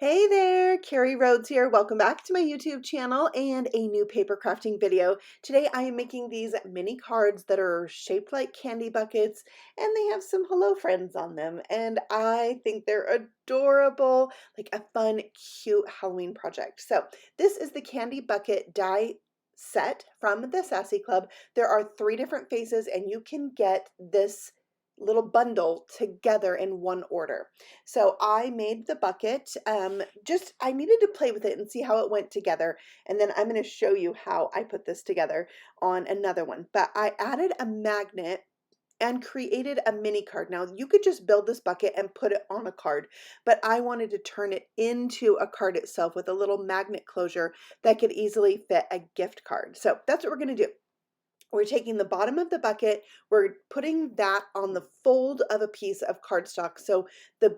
Hey there, Carrie Rhodes here. Welcome back to my YouTube channel and a new paper crafting video. Today I am making these mini cards that are shaped like candy buckets and they have some hello friends on them and I think they're adorable, like a fun, cute Halloween project. So this is the candy bucket die set from the Sassy Club. There are 3 different faces and you can get this little bundle together in one order. So I made the bucket, I needed to play with it and see how it went together. And then I'm going to show you how I put this together on another one. But I added a magnet and created a mini card. Now you could just build this bucket and put it on a card, but I wanted to turn it into a card itself with a little magnet closure that could easily fit a gift card. So that's what we're going to do. We're taking the bottom of the bucket, we're putting that on the fold of a piece of cardstock. So the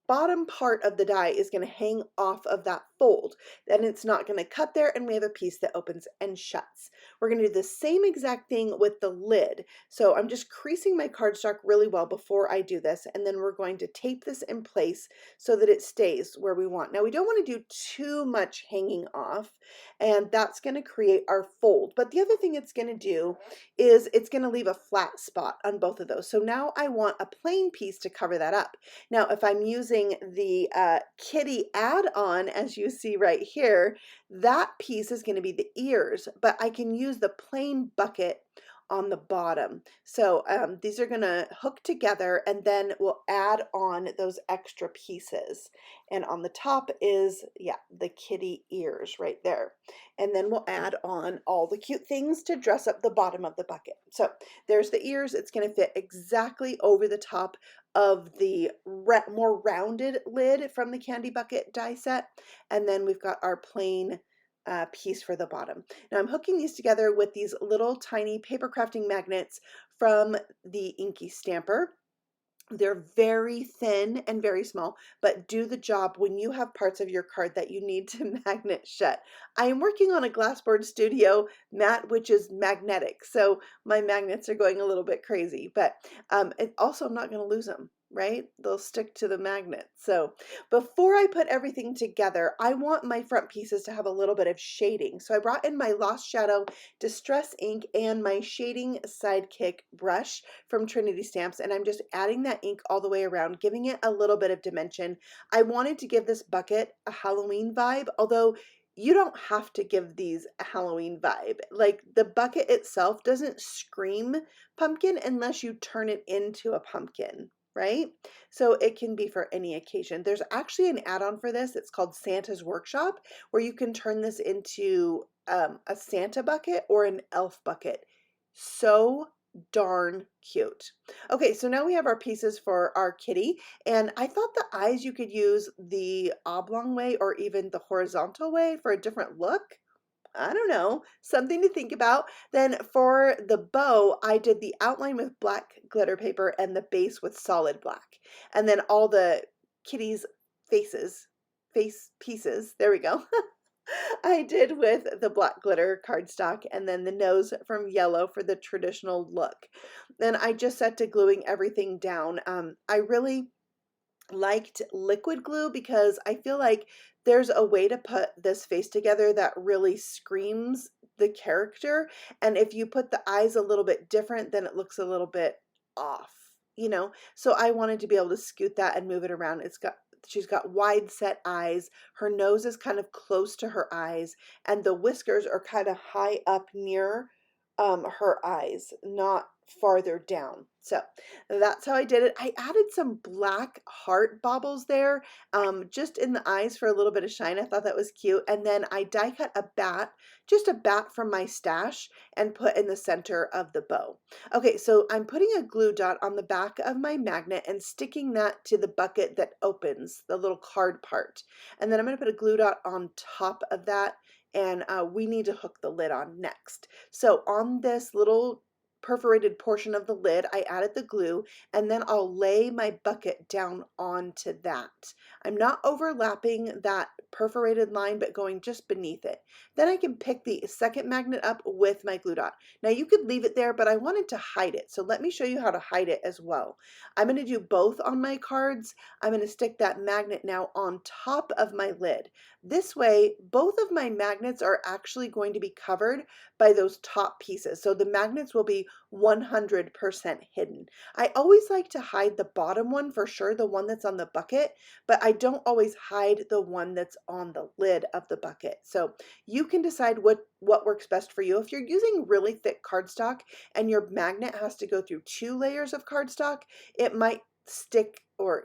bottom part of the die is going to hang off of that fold. Then it's not going to cut there and we have a piece that opens and shuts. We're going to do the same exact thing with the lid. So I'm just creasing my cardstock really well before I do this, and then we're going to tape this in place so that it stays where we want. Now we don't want to do too much hanging off, and that's going to create our fold. But the other thing it's going to do is it's going to leave a flat spot on both of those. So now I want a plain piece to cover that up. Now if I'm using the kitty add-on, as you see right here, that piece is going to be the ears, but I can use the plain bucket on the bottom. So these are going to hook together and then we'll add on those extra pieces. And on the top is, yeah, the kitty ears right there. And then we'll add on all the cute things to dress up the bottom of the bucket. So there's the ears. It's going to fit exactly over the top of the more rounded lid from the candy bucket die set. And then we've got our plain piece for the bottom. Now I'm hooking these together with these little tiny paper crafting magnets from the Inky Stamper. They're very thin and very small, but do the job when you have parts of your card that you need to magnet shut. I am working on a Glassboard Studio mat, which is magnetic, so my magnets are going a little bit crazy, but also I'm not going to lose them, right? They'll stick to the magnet. So before I put everything together, I want my front pieces to have a little bit of shading. So I brought in my Lost Shadow Distress ink and my shading Sidekick brush from Trinity Stamps, and I'm just adding that ink all the way around, giving it a little bit of dimension. I wanted to give this bucket a Halloween vibe, although you don't have to give these a Halloween vibe. Like the bucket itself doesn't scream pumpkin unless you turn it into a pumpkin, right? So it can be for any occasion. There's actually an add-on for this. It's called Santa's Workshop, where you can turn this into a Santa bucket or an elf bucket. So darn cute. Okay, so now we have our pieces for our kitty, and I thought the eyes you could use the oblong way or even the horizontal way for a different look. I don't know, something to think about. Then for the bow, I did the outline with black glitter paper and the base with solid black. And then all the kitty's face pieces, there we go. I did with the black glitter cardstock, and then the nose from yellow for the traditional look. Then I just set to gluing everything down. I really liked liquid glue because I feel like there's a way to put this face together that really screams the character, and if you put the eyes a little bit different, then it looks a little bit off, you know? So I wanted to be able to scoot that and move it around. She's got wide set eyes, her nose is kind of close to her eyes, and the whiskers are kind of high up near her eyes, not farther down. So that's how I did it. I added some black heart baubles there, just in the eyes for a little bit of shine. I thought that was cute. And then I die cut a bat, just a bat from my stash, and put in the center of the bow. Okay, so I'm putting a glue dot on the back of my magnet and sticking that to the bucket that opens, the little card part. And then I'm going to put a glue dot on top of that, and we need to hook the lid on next. So on this little perforated portion of the lid, I added the glue, and then I'll lay my bucket down onto that. I'm not overlapping that perforated line, but going just beneath it. Then I can pick the second magnet up with my glue dot. Now you could leave it there, but I wanted to hide it. So let me show you how to hide it as well. I'm going to do both on my cards. I'm going to stick that magnet now on top of my lid. This way, both of my magnets are actually going to be covered by those top pieces. So the magnets will be 100% hidden. I always like to hide the bottom one for sure, the one that's on the bucket, but I don't always hide the one that's on the lid of the bucket. So you can decide what works best for you. If you're using really thick cardstock and your magnet has to go through 2 layers of cardstock, it might stick or,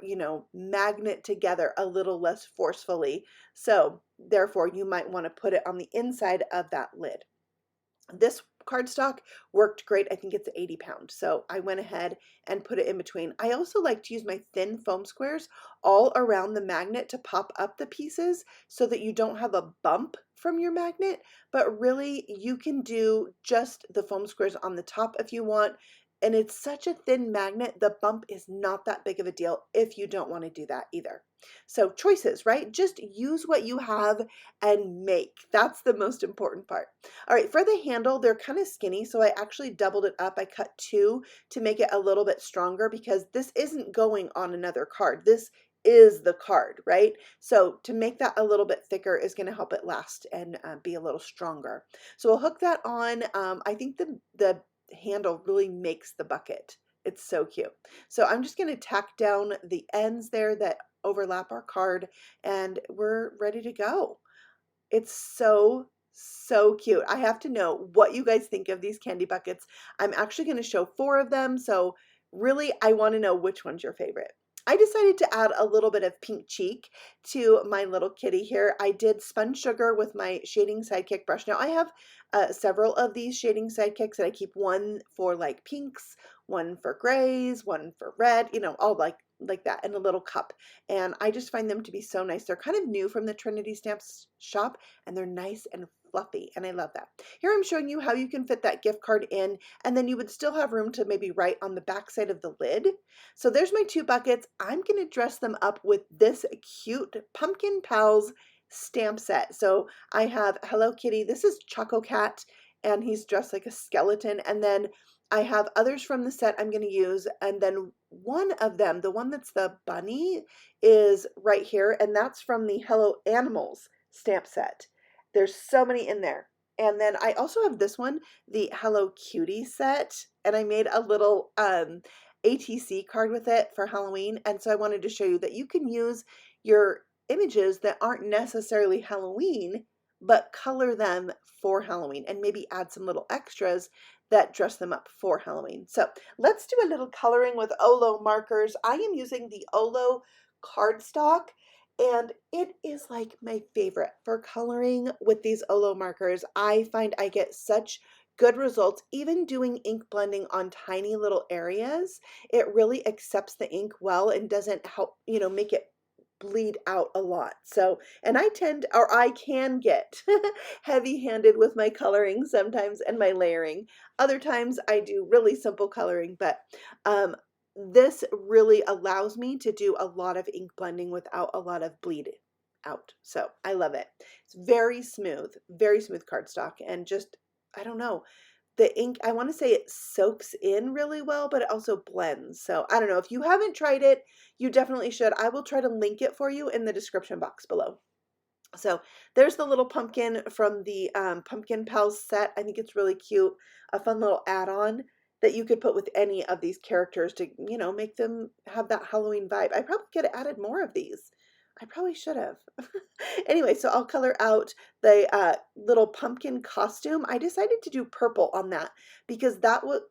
magnet together a little less forcefully. So therefore, you might want to put it on the inside of that lid. This cardstock worked great. I think it's 80 pound. So I went ahead and put it in between. I also like to use my thin foam squares all around the magnet to pop up the pieces so that you don't have a bump from your magnet, but really you can do just the foam squares on the top if you want. And it's such a thin magnet, the bump is not that big of a deal if you don't want to do that either. So choices, right? Just use what you have and make. That's the most important part. All right, for the handle, they're kind of skinny, so I actually doubled it up. I cut 2 to make it a little bit stronger because this isn't going on another card. This is the card, right? So to make that a little bit thicker is going to help it last and be a little stronger. So I'll hook that on. I think the handle really makes the bucket. It's so cute. So I'm just going to tack down the ends there that overlap our card, and we're ready to go. It's so cute. I have to know what you guys think of these candy buckets. I'm actually going to show 4 of them, so really I want to know which one's your favorite. I decided to add a little bit of pink cheek to my little kitty here. I did spun sugar with my shading Sidekick brush. Now I have several of these shading Sidekicks, and I keep one for like pinks, one for grays, one for red, all like that in a little cup. And I just find them to be so nice. They're kind of new from the Trinity Stamps shop, and they're nice and fluffy, and I love that. Here I'm showing you how you can fit that gift card in, and then you would still have room to maybe write on the back side of the lid. So there's my 2 buckets. I'm going to dress them up with this cute Pumpkin Pals stamp set. So I have Hello Kitty. This is Choco Cat, and he's dressed like a skeleton. And then I have others from the set I'm going to use, and then one of them, the one that's the bunny, is right here, and that's from the Hello Animals stamp set. There's so many in there. And then I also have this one, the Hello Cutie set, and I made a little ATC card with it for Halloween, and so I wanted to show you that you can use your images that aren't necessarily Halloween, but color them for Halloween and maybe add some little extras that dress them up for Halloween. So let's do a little coloring with Olo markers. I am using the Olo cardstock, and it is like my favorite for coloring with these Olo markers. I find I get such good results, even doing ink blending on tiny little areas. It really accepts the ink well and doesn't help, make it bleed out a lot. So, and I can get heavy-handed with my coloring sometimes and my layering. Other times I do really simple coloring, but this really allows me to do a lot of ink blending without a lot of bleed out. So I love it. It's very smooth cardstock, and just, I don't know, the ink, I want to say it soaks in really well, but it also blends. So I don't know. If you haven't tried it, you definitely should. I will try to link it for you in the description box below. So there's the little pumpkin from the Pumpkin Pals set. I think it's really cute. A fun little add-on that you could put with any of these characters to, make them have that Halloween vibe. I probably could have added more of these. I probably should have. Anyway, so I'll color out the little pumpkin costume. I decided to do purple on that because that would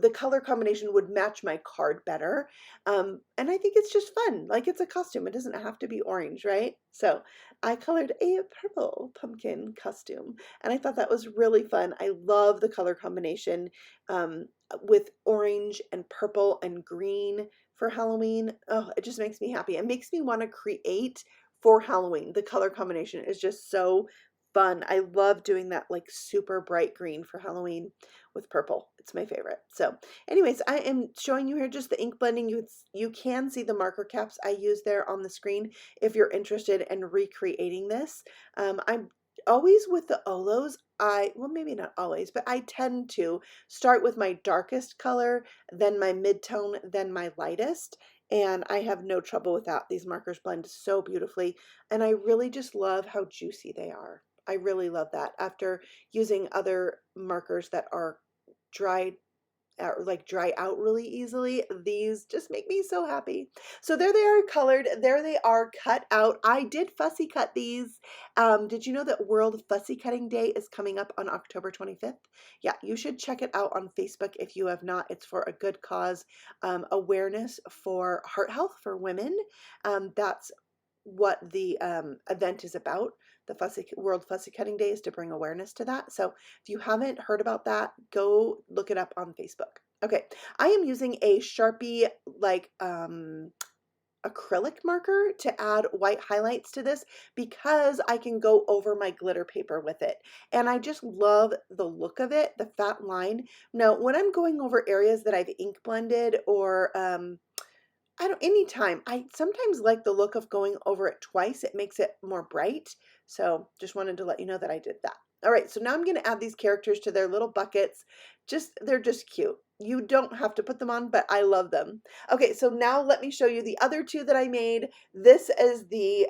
the color combination would match my card better. And I think it's just fun. Like, it's a costume. It doesn't have to be orange, right? So I colored a purple pumpkin costume, and I thought that was really fun. I love the color combination with orange and purple and green for Halloween. Oh, it just makes me happy. It makes me want to create for Halloween. The color combination is just so fun. I love doing that like super bright green for Halloween with purple. It's my favorite. So anyways, I am showing you here just the ink blending. You can see the marker caps I use there on the screen if you're interested in recreating this. I'm always with the Olos. Well, maybe not always, but I tend to start with my darkest color, then my mid-tone, then my lightest. And I have no trouble with that. These markers blend so beautifully. And I really just love how juicy they are. I really love that. After using other markers that are dried or like dry out really easily, these just make me so happy. So there they are colored, there they are cut out. I did fussy cut these. Did you know that World Fussy Cutting Day is coming up on October 25th? Yeah, you should check it out on Facebook if you have not. It's for a good cause, awareness for heart health for women. That's what the event is about. The World Fussy Cutting Day is to bring awareness to that. So if you haven't heard about that, go look it up on Facebook. Okay, I am using a Sharpie like acrylic marker to add white highlights to this because I can go over my glitter paper with it. And I just love the look of it, the fat line. Now, when I'm going over areas that I've ink blended or anytime. I sometimes like the look of going over it twice. It makes it more bright. So just wanted to let you know that I did that. All right, so now I'm going to add these characters to their little buckets. They're just cute. You don't have to put them on, but I love them. Okay, so now let me show you the other two that I made. This is the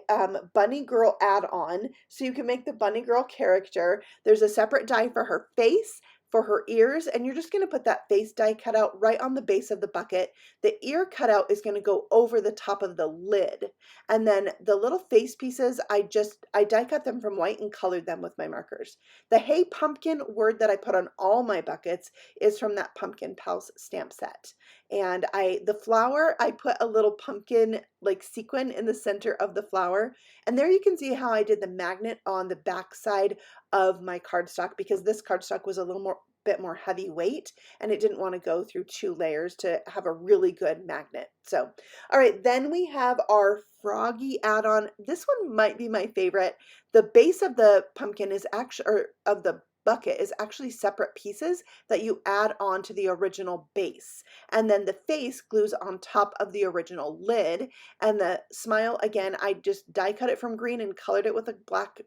Bunny Girl add-on. So you can make the Bunny Girl character. There's a separate die for her face, for her ears, and you're just going to put that face die cut out right on the base of the bucket. The ear cutout is going to go over the top of the lid. And then the little face pieces, I die cut them from white and colored them with my markers. The Hey Pumpkin word that I put on all my buckets is from that Pumpkin Pals stamp set. And the flower, I put a little pumpkin like sequin in the center of the flower. And there you can see how I did the magnet on the back side of my cardstock because this cardstock was a bit more heavyweight and it didn't want to go through 2 layers to have a really good magnet. So, all right, then we have our Froggy add-on. This one might be my favorite. The base of the pumpkin is actually, or of the bucket is actually separate pieces that you add on to the original base. And then the face glues on top of the original lid. And the smile, again, I just die cut it from green and colored it with a black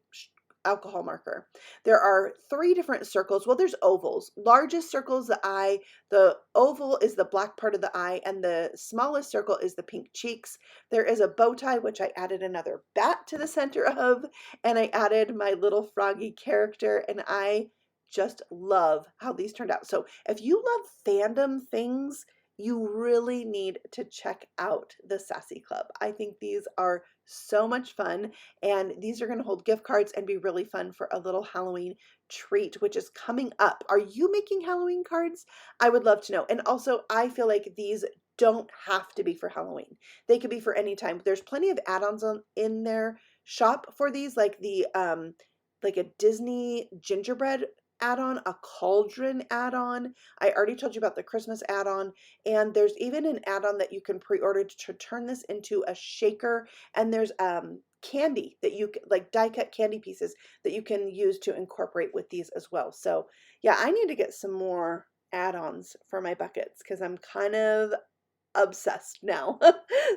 alcohol marker. There are 3 different circles. Well, there's ovals. Largest circle is the eye. The oval is the black part of the eye, and the smallest circle is the pink cheeks. There is a bow tie, which I added another bat to the center of, and I added my little froggy character, and I just love how these turned out. So if you love fandom things, you really need to check out the Sassy Club. I think these are so much fun, and these are going to hold gift cards and be really fun for a little Halloween treat, which is coming up. Are you making Halloween cards? I would love to know. And also, I feel like these don't have to be for Halloween. They could be for any time. There's plenty of add-ons in their shop for these, like the like a Disney gingerbread add-on, a cauldron add-on. I already told you about the Christmas add-on, and there's even an add-on that you can pre-order to turn this into a shaker, and there's candy that you like die cut candy pieces that you can use to incorporate with these as well. So yeah, I need to get some more add-ons for my buckets because I'm kind of obsessed now.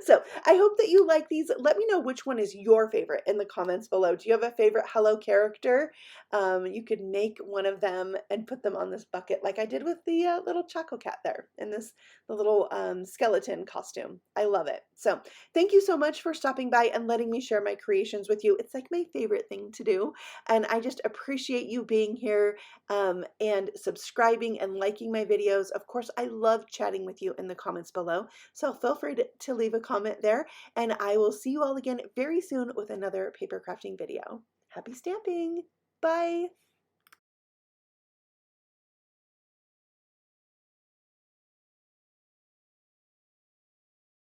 So I hope that you like these. Let me know which one is your favorite in the comments below. Do you have a favorite Hello character? You could make one of them and put them on this bucket like I did with the little Choco Cat there in the little skeleton costume. I love it. So thank you so much for stopping by and letting me share my creations with you. It's like my favorite thing to do, and I just appreciate you being here and subscribing and liking my videos. Of course, I love chatting with you in the comments below. So feel free to leave a comment there, and I will see you all again very soon with another paper crafting video. Happy stamping! Bye!